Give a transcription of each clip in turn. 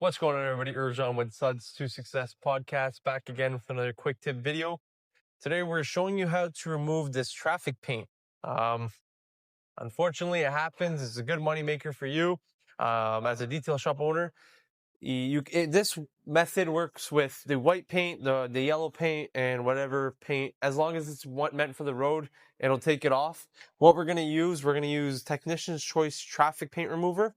What's going on, everybody? Urjan with Suds to Success podcast, back again with another quick tip video. Today we're showing you how to remove this traffic paint. Unfortunately, it happens. It's a good money maker for you as a detail shop owner. This method works with the white paint, the yellow paint, and whatever paint. As long as it's meant for the road, it'll take it off. What we're going to use Technician's Choice Traffic Paint Remover.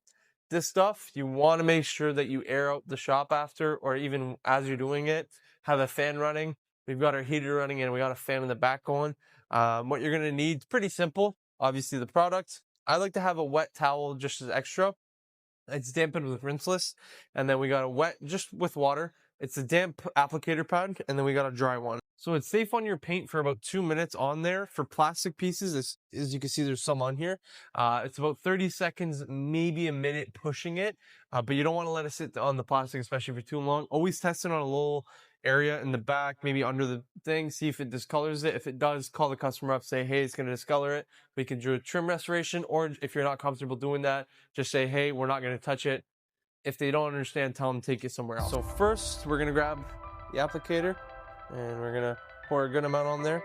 This stuff, you want to make sure that you air out the shop after, or even as you're doing it, have a fan running. We've got our heater running and we got a fan in the back going. What you're going to need, pretty simple. Obviously the product. I like to have a wet towel just as extra. It's dampened with rinseless, and then we got a wet just with water. It's a damp applicator pad, and then we got a dry one. So it's safe on your paint for about 2 minutes on there. For plastic pieces, as you can see, there's some on here. It's about 30 seconds, maybe a minute pushing it, but you don't want to let it sit on the plastic, especially for too long. Always test it on a little area in the back, maybe under the thing, see if it discolors it. If it does, call the customer up, say, hey, it's going to discolor it. We can do a trim restoration, or if you're not comfortable doing that, just say, hey, we're not going to touch it. If they don't understand, tell them to take it somewhere else. So first, we're going to grab the applicator, and we're going to pour a good amount on there.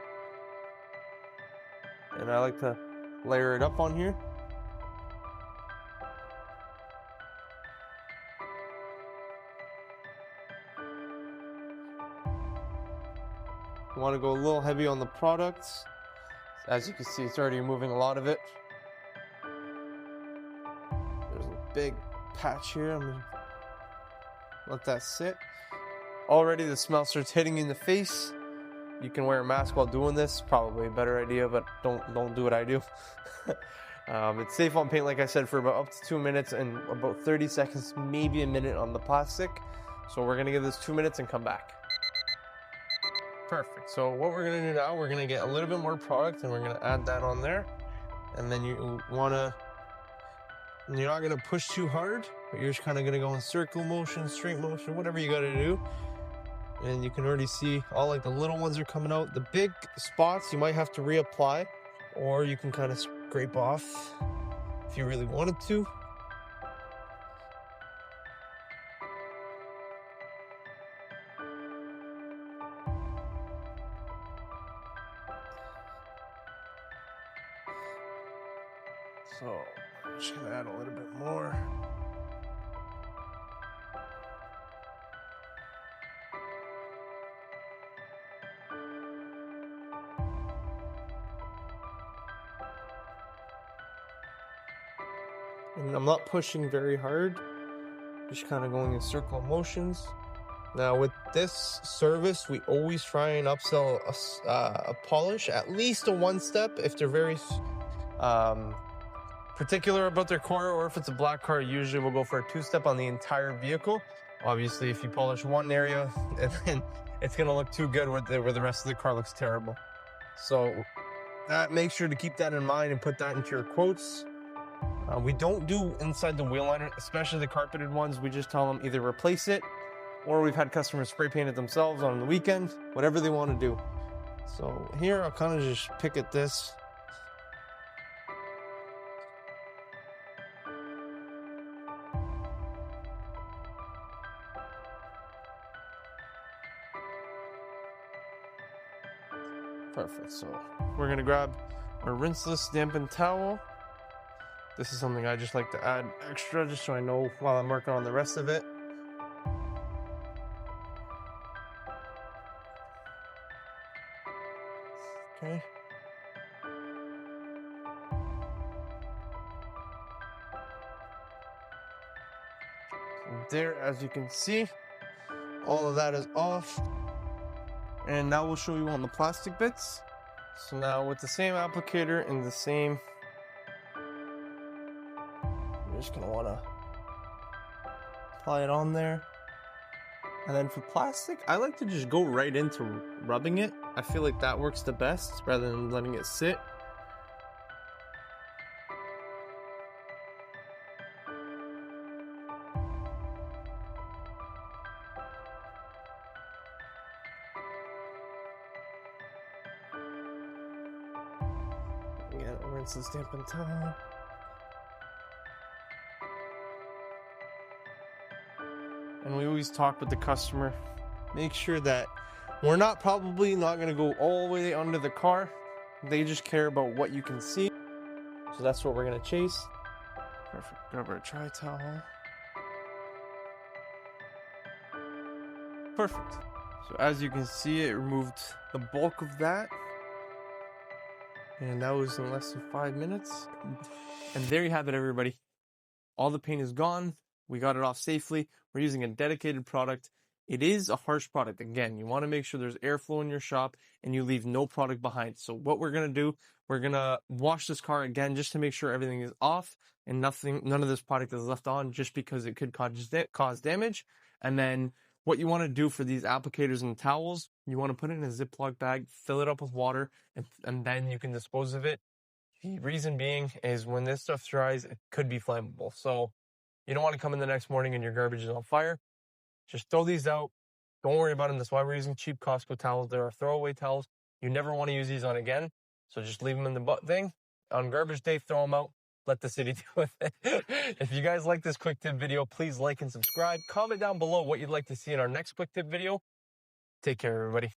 And I like to layer it up on here. You want to go a little heavy on the products. As you can see, it's already removing a lot of it. There's a big patch here. I'm gonna let that sit. Already the smell starts hitting you in the face. You can wear a mask while doing this. Probably a better idea, but don't do what I do. It's safe on paint, like I said, for about up to 2 minutes and about 30 seconds, maybe a minute on the plastic. So we're gonna give this 2 minutes and come back. Perfect. So what we're going to do now, we're going to get a little bit more product and we're going to add that on there. And then you're not going to push too hard, but you're just kind of going to go in circle motion, straight motion, whatever you got to do. And you can already see all like the little ones are coming out. The big spots you might have to reapply, or you can kind of scrape off if you really wanted to. So I'm just going to add a little bit more. And I'm not pushing very hard, just kind of going in circle motions. Now with this service, we always try and upsell a polish, at least a 1-step. If they're very particular about their car, or if it's a black car, usually we'll go for a 2-step on the entire vehicle. Obviously, if you polish one area, then it's gonna look too good where the rest of the car looks terrible. So make sure to keep that in mind and put that into your quotes. We don't do inside the wheel liner, especially the carpeted ones. We just tell them either replace it, or we've had customers spray paint it themselves on the weekend, whatever they want to do. So here I'll kind of just pick at this. Perfect. So we're going to grab our rinseless dampened towel. This is something I just like to add extra just so I know while I'm working on the rest of it. Okay. There, as you can see, all of that is off. And now we'll show you on the plastic bits. So now with the same applicator and the same, you're just gonna wanna apply it on there. And then for plastic, I like to just go right into rubbing it. I feel like that works the best rather than letting it sit. Again, rinse this dampened towel. and we always talk with the customer, make sure that we're probably not going to go all the way under the car. They just care about what you can see. So that's what we're going to chase. Perfect. Grab our tri-towel. Perfect. So as you can see, it removed the bulk of that. And that was in less than 5 minutes. And there you have it, everybody. All the paint is gone. We got it off safely. We're using a dedicated product. It is a harsh product. Again, you want to make sure there's airflow in your shop and you leave no product behind. So what we're going to do, we're going to wash this car again just to make sure everything is off and none of this product is left on, just because it could cause damage. And then what you want to do for these applicators and towels, you want to put it in a Ziploc bag, fill it up with water, and then you can dispose of it. The reason being is when this stuff dries, it could be flammable. So you don't want to come in the next morning and your garbage is on fire. Just throw these out. Don't worry about them. That's why we're using cheap Costco towels. They're throwaway towels. You never want to use these on again. So just leave them in the butt thing. On garbage day, throw them out. Let the city deal with it. If you guys like this quick tip video, please like and subscribe. Comment down below what you'd like to see in our next quick tip video. Take care, everybody.